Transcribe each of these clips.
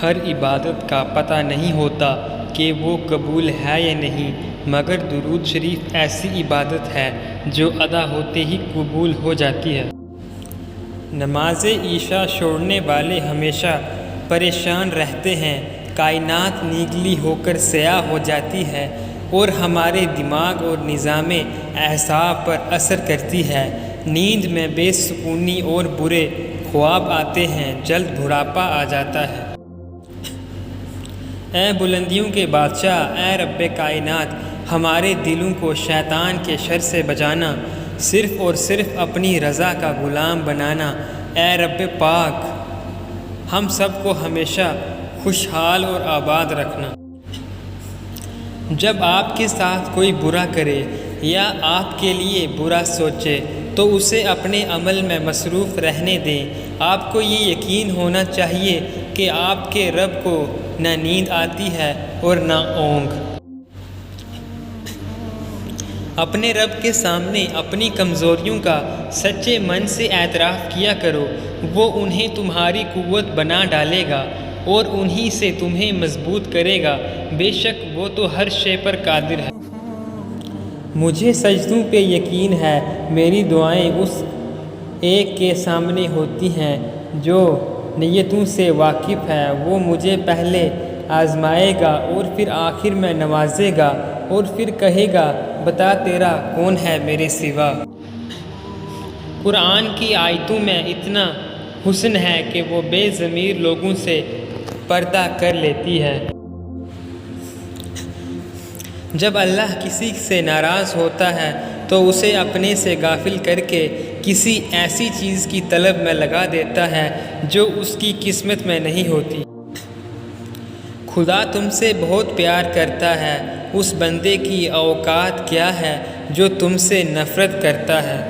ہر عبادت کا پتہ نہیں ہوتا کہ وہ قبول ہے یا نہیں، مگر درود شریف ایسی عبادت ہے جو ادا ہوتے ہی قبول ہو جاتی ہے۔ نماز عشاء چھوڑنے والے ہمیشہ پریشان رہتے ہیں، کائنات نیگلی ہو کر سیاہ ہو جاتی ہے اور ہمارے دماغ اور نظام اعصاب پر اثر کرتی ہے، نیند میں بے سکونی اور برے خواب آتے ہیں، جلد بڑھاپا آ جاتا ہے۔ اے بلندیوں کے بادشاہ، اے رب کائنات، ہمارے دلوں کو شیطان کے شر سے بچانا، صرف اور صرف اپنی رضا کا غلام بنانا۔ اے رب پاک، ہم سب کو ہمیشہ خوشحال اور آباد رکھنا۔ جب آپ کے ساتھ کوئی برا کرے یا آپ کے لیے برا سوچے تو اسے اپنے عمل میں مصروف رہنے دیں۔ آپ کو یہ یقین ہونا چاہیے کہ آپ کے رب کو نہ نیند آتی ہے اور نہ اونگ۔ اپنے رب کے سامنے اپنی کمزوریوں کا سچے من سے اعتراف کیا کرو، وہ انہیں تمہاری قوت بنا ڈالے گا اور انہی سے تمہیں مضبوط کرے گا، بے شک وہ تو ہر شے پر قادر ہے۔ مجھے سجدوں پہ یقین ہے، میری دعائیں اس ایک کے سامنے ہوتی ہیں جو نیتوں سے واقف ہے، وہ مجھے پہلے آزمائے گا اور پھر آخر میں نوازے گا اور پھر کہے گا بتا تیرا کون ہے میرے سوا۔ قرآن کی آیتوں میں اتنا حسن ہے کہ وہ بے ضمیر لوگوں سے پردہ کر لیتی ہے۔ جب اللہ کسی سے ناراض ہوتا ہے تو اسے اپنے سے غافل کر کے کسی ایسی چیز کی طلب میں لگا دیتا ہے جو اس کی قسمت میں نہیں ہوتی۔ خدا تم سے بہت پیار کرتا ہے، اس بندے کی اوقات کیا ہے جو تم سے نفرت کرتا ہے۔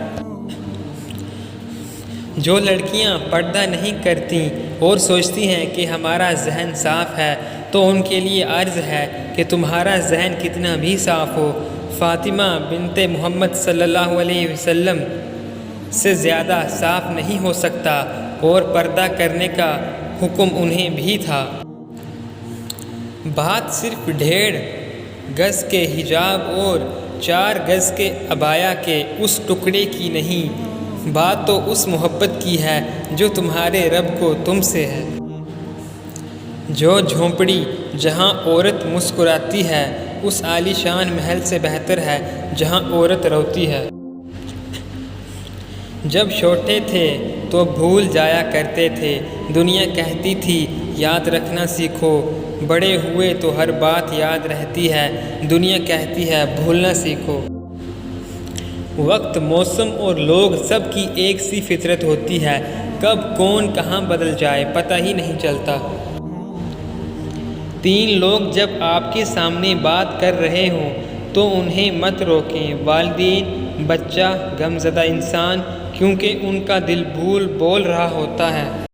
جو لڑکیاں پردہ نہیں کرتیں اور سوچتی ہیں کہ ہمارا ذہن صاف ہے تو ان کے لیے عرض ہے کہ تمہارا ذہن کتنا بھی صاف ہو، فاطمہ بنت محمد صلی اللہ علیہ وسلم سے زیادہ صاف نہیں ہو سکتا، اور پردہ کرنے کا حکم انہیں بھی تھا۔ بات صرف 1.5 گز کے حجاب اور 4 گز کے عبایا کے اس ٹکڑے کی نہیں، بات تو اس محبت کی ہے جو تمہارے رب کو تم سے ہے۔ جو جھونپڑی جہاں عورت مسکراتی ہے اس عالی شان محل سے بہتر ہے جہاں عورت روتی ہے۔ جب چھوٹے تھے تو بھول جایا کرتے تھے، دنیا کہتی تھی یاد رکھنا سیکھو، بڑے ہوئے تو ہر بات یاد رہتی ہے، دنیا کہتی ہے بھولنا سیکھو۔ وقت، موسم اور لوگ سب کی ایک سی فطرت ہوتی ہے، کب کون کہاں بدل جائے پتہ ہی نہیں چلتا۔ 3 لوگ جب آپ کے سامنے بات کر رہے ہوں تو انہیں مت روکیں، والدین، بچہ، غمزدہ انسان، کیونکہ ان کا دل بول رہا ہوتا ہے۔